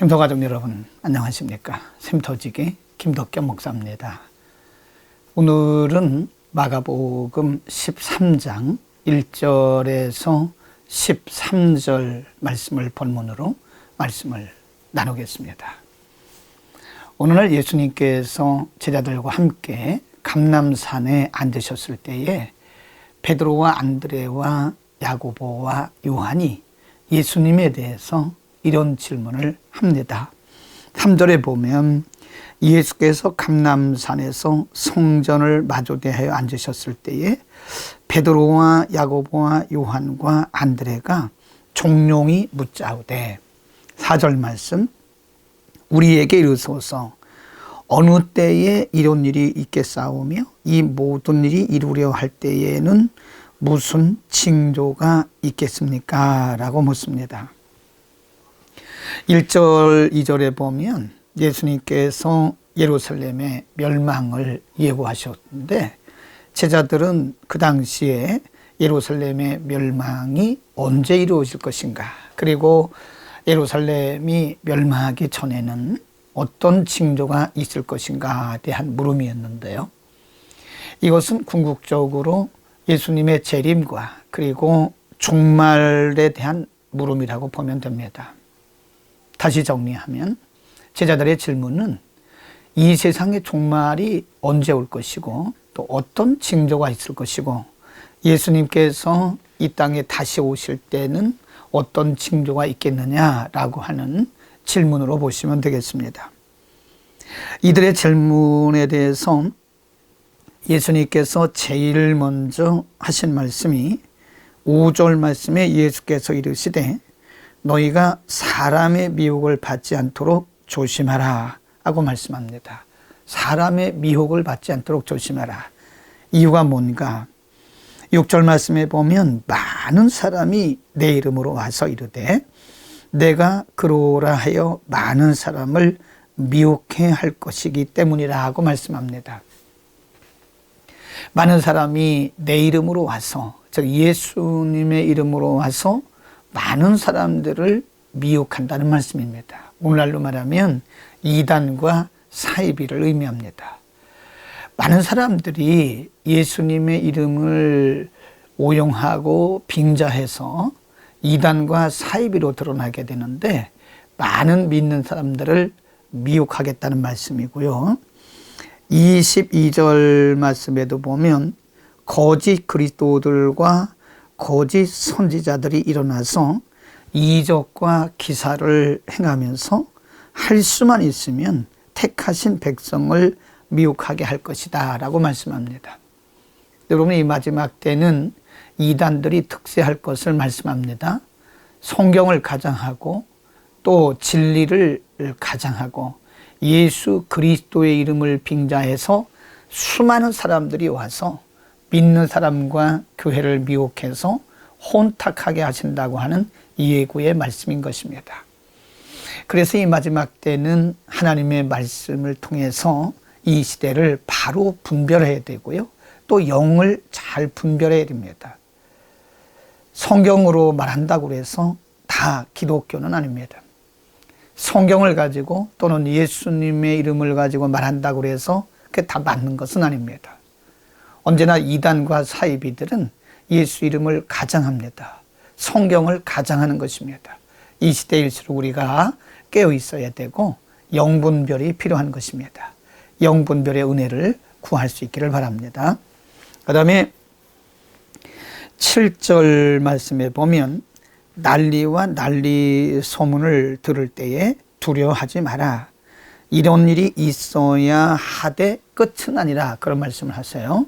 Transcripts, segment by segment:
샘터가족 여러분 안녕하십니까? 샘터지기 김덕겸 목사입니다. 오늘은 마가복음 13장 1절에서 13절 말씀을 본문으로 말씀을 나누겠습니다. 오늘날 예수님께서 제자들과 함께 감람산에 앉으셨을 때에 베드로와 안드레와 야고보와 요한이 예수님에 대해서 이런 질문을 합니다. 3절에 보면 예수께서 감람산에서 성전을 마주대하여 앉으셨을 때에 베드로와 야고보와 요한과 안드레가 종용이 묻자오되 4절 말씀 우리에게 이르소서 어느 때에 이런 일이 있겠사오며 이 모든 일이 이루려 할 때에는 무슨 징조가 있겠습니까? 라고 묻습니다. 1절, 2절에 보면 예수님께서 예루살렘의 멸망을 예고하셨는데 제자들은 그 당시에 예루살렘의 멸망이 언제 이루어질 것인가, 그리고 예루살렘이 멸망하기 전에는 어떤 징조가 있을 것인가에 대한 물음이었는데요. 이것은 궁극적으로 예수님의 재림과 그리고 종말에 대한 물음이라고 보면 됩니다. 다시 정리하면 제자들의 질문은 이 세상의 종말이 언제 올 것이고 또 어떤 징조가 있을 것이고 예수님께서 이 땅에 다시 오실 때는 어떤 징조가 있겠느냐라고 하는 질문으로 보시면 되겠습니다. 이들의 질문에 대해서 예수님께서 제일 먼저 하신 말씀이 5절 말씀에 예수께서 이르시되 너희가 사람의 미혹을 받지 않도록 조심하라 하고 말씀합니다. 사람의 미혹을 받지 않도록 조심하라. 이유가 뭔가? 6절 말씀에 보면 많은 사람이 내 이름으로 와서 이르되 내가 그러라 하여 많은 사람을 미혹해 할 것이기 때문이라 하고 말씀합니다. 많은 사람이 내 이름으로 와서, 즉 예수님의 이름으로 와서 많은 사람들을 미혹한다는 말씀입니다. 오늘날로 말하면 이단과 사이비를 의미합니다. 많은 사람들이 예수님의 이름을 오용하고 빙자해서 이단과 사이비로 드러나게 되는데 많은 믿는 사람들을 미혹하겠다는 말씀이고요. 22절 말씀에도 보면 거짓 그리스도들과 거짓 선지자들이 일어나서 이적과 기사를 행하면서 할 수만 있으면 택하신 백성을 미혹하게 할 것이다 라고 말씀합니다. 여러분, 이 마지막 때는 이단들이 특세할 것을 말씀합니다. 성경을 가장하고 또 진리를 가장하고 예수 그리스도의 이름을 빙자해서 수많은 사람들이 와서 믿는 사람과 교회를 미혹해서 혼탁하게 하신다고 하는 예고의 말씀인 것입니다. 그래서 이 마지막 때는 하나님의 말씀을 통해서 이 시대를 바로 분별해야 되고요. 또 영을 잘 분별해야 됩니다. 성경으로 말한다고 해서 다 기독교는 아닙니다. 성경을 가지고 또는 예수님의 이름을 가지고 말한다고 해서 그게 다 맞는 것은 아닙니다. 언제나 이단과 사이비들은 예수 이름을 가장합니다. 성경을 가장하는 것입니다. 이 시대일수록 우리가 깨어 있어야 되고 영분별이 필요한 것입니다. 영분별의 은혜를 구할 수 있기를 바랍니다. 그 다음에 7절 말씀에 보면 난리와 난리 소문을 들을 때에 두려워하지 마라. 이런 일이 있어야 하되 끝은 아니라, 그런 말씀을 하세요.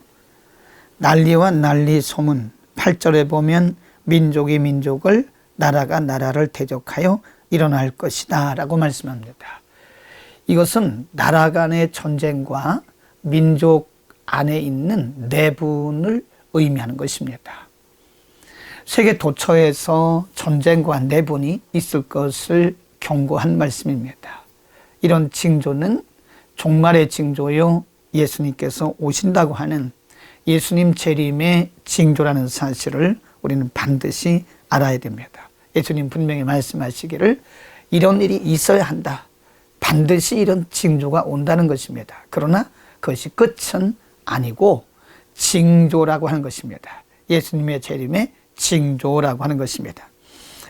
난리와 난리 소문, 8절에 보면 민족이 민족을, 나라가 나라를 대적하여 일어날 것이다 라고 말씀합니다. 이것은 나라 간의 전쟁과 민족 안에 있는 내분을 의미하는 것입니다. 세계 도처에서 전쟁과 내분이 있을 것을 경고한 말씀입니다. 이런 징조는 종말의 징조요, 예수님께서 오신다고 하는 예수님 재림의 징조라는 사실을 우리는 반드시 알아야 됩니다. 예수님 분명히 말씀하시기를 이런 일이 있어야 한다. 반드시 이런 징조가 온다는 것입니다. 그러나 그것이 끝은 아니고 징조라고 하는 것입니다. 예수님의 재림의 징조라고 하는 것입니다.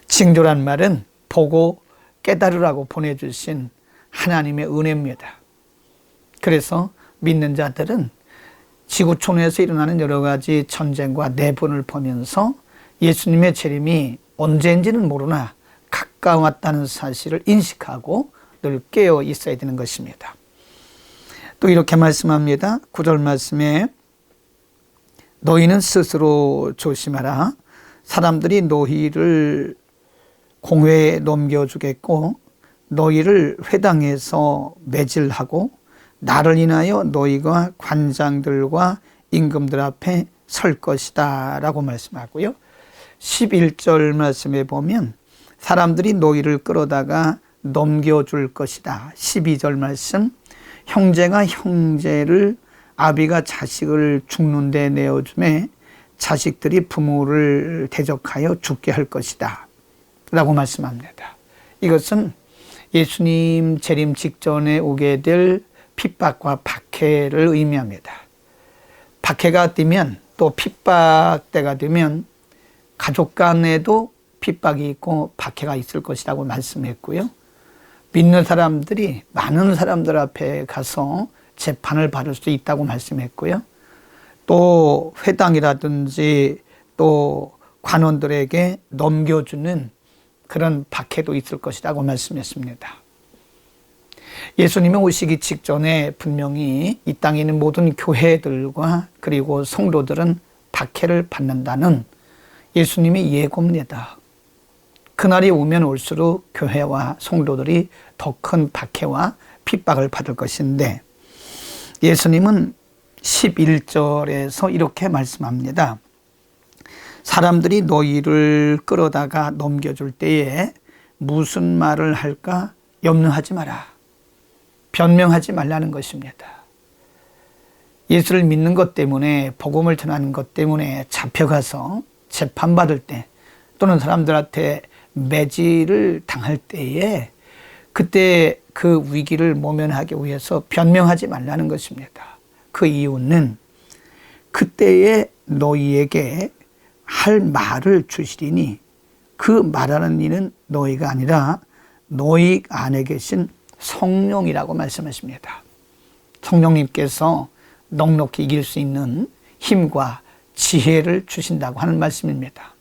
징조란 말은 보고 깨달으라고 보내주신 하나님의 은혜입니다. 그래서 믿는 자들은 지구촌에서 일어나는 여러 가지 전쟁과 내분을 보면서 예수님의 재림이 언제인지는 모르나 가까웠다는 사실을 인식하고 늘 깨어 있어야 되는 것입니다. 또 이렇게 말씀합니다. 9절 말씀에 너희는 스스로 조심하라. 사람들이 너희를 공회에 넘겨주겠고 너희를 회당에서 매질하고 나를 인하여 너희가 관장들과 임금들 앞에 설 것이다 라고 말씀하고요. 11절 말씀에 보면 사람들이 너희를 끌어다가 넘겨줄 것이다. 12절 말씀 형제가 형제를 아비가 자식을 죽는 데 내어주매 자식들이 부모를 대적하여 죽게 할 것이다 라고 말씀합니다. 이것은 예수님 재림 직전에 오게 될 핍박과 박해를 의미합니다. 박해가 되면 또 핍박 때가 되면 가족 간에도 핍박이 있고 박해가 있을 것이라고 말씀했고요. 믿는 사람들이 많은 사람들 앞에 가서 재판을 받을 수 있다고 말씀했고요. 또 회당이라든지 또 관원들에게 넘겨주는 그런 박해도 있을 것이라고 말씀했습니다. 예수님이 오시기 직전에 분명히 이 땅에 있는 모든 교회들과 그리고 성도들은 박해를 받는다는 예수님의 예고입니다. 그날이 오면 올수록 교회와 성도들이 더 큰 박해와 핍박을 받을 것인데 예수님은 11절에서 이렇게 말씀합니다. 사람들이 너희를 끌어다가 넘겨줄 때에 무슨 말을 할까 염려하지 마라. 변명하지 말라는 것입니다. 예수를 믿는 것 때문에 복음을 전하는 것 때문에 잡혀가서 재판받을 때 또는 사람들한테 매질을 당할 때에 그때 그 위기를 모면하기 위해서 변명하지 말라는 것입니다. 그 이유는 그때에 너희에게 할 말을 주시리니 그 말하는 이는 너희가 아니라 너희 안에 계신 성령이라고 말씀하십니다. 성령님께서 넉넉히 이길 수 있는 힘과 지혜를 주신다고 하는 말씀입니다.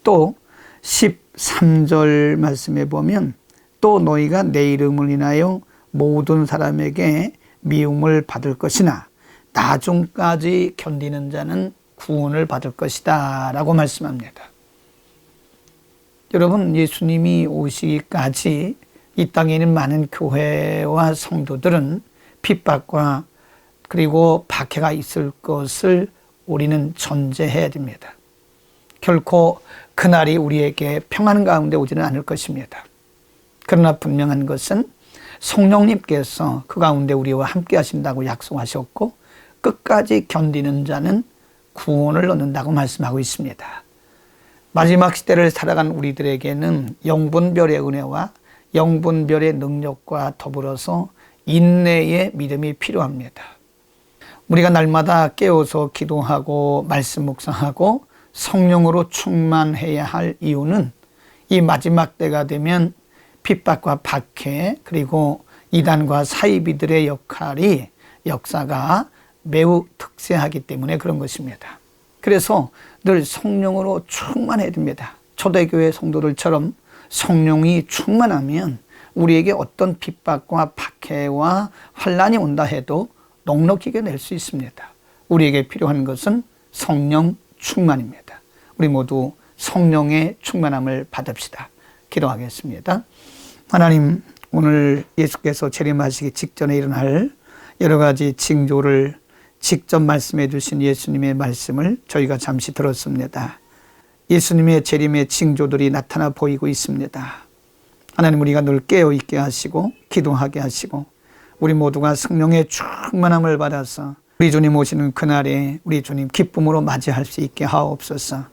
또 13절 말씀에 보면 또 너희가 내 이름을 인하여 모든 사람에게 미움을 받을 것이나 나중까지 견디는 자는 구원을 받을 것이다 라고 말씀합니다. 여러분, 예수님이 오시기까지 이 땅에 있는 많은 교회와 성도들은 핍박과 그리고 박해가 있을 것을 우리는 전제해야 됩니다. 결코 그날이 우리에게 평안 가운데 오지는 않을 것입니다. 그러나 분명한 것은 성령님께서 그 가운데 우리와 함께 하신다고 약속하셨고 끝까지 견디는 자는 구원을 얻는다고 말씀하고 있습니다. 마지막 시대를 살아간 우리들에게는 영분별의 은혜와 영분별의 능력과 더불어서 인내의 믿음이 필요합니다. 우리가 날마다 깨어서 기도하고 말씀 묵상하고 성령으로 충만해야 할 이유는 이 마지막 때가 되면 핍박과 박해 그리고 이단과 사이비들의 역사가 매우 특세하기 때문에 그런 것입니다. 그래서 늘 성령으로 충만해야 됩니다. 초대교회 성도들처럼 성령이 충만하면 우리에게 어떤 핍박과 박해와 환난이 온다 해도 넉넉히 이겨낼 수 있습니다. 우리에게 필요한 것은 성령 충만입니다. 우리 모두 성령의 충만함을 받읍시다. 기도하겠습니다. 하나님, 오늘 예수께서 재림하시기 직전에 일어날 여러 가지 징조를 직접 말씀해 주신 예수님의 말씀을 저희가 잠시 들었습니다. 예수님의 재림의 징조들이 나타나 보이고 있습니다. 하나님, 우리가 늘 깨어있게 하시고 기도하게 하시고 우리 모두가 성령의 충만함을 받아서 우리 주님 오시는 그날에 우리 주님 기쁨으로 맞이할 수 있게 하옵소서.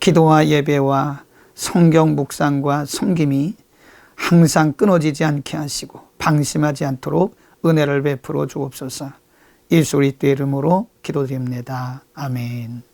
기도와 예배와 성경 묵상과 섬김이 항상 끊어지지 않게 하시고 방심하지 않도록 은혜를 베풀어 주옵소서. 예수 그리스도의 이름으로 기도드립니다. 아멘.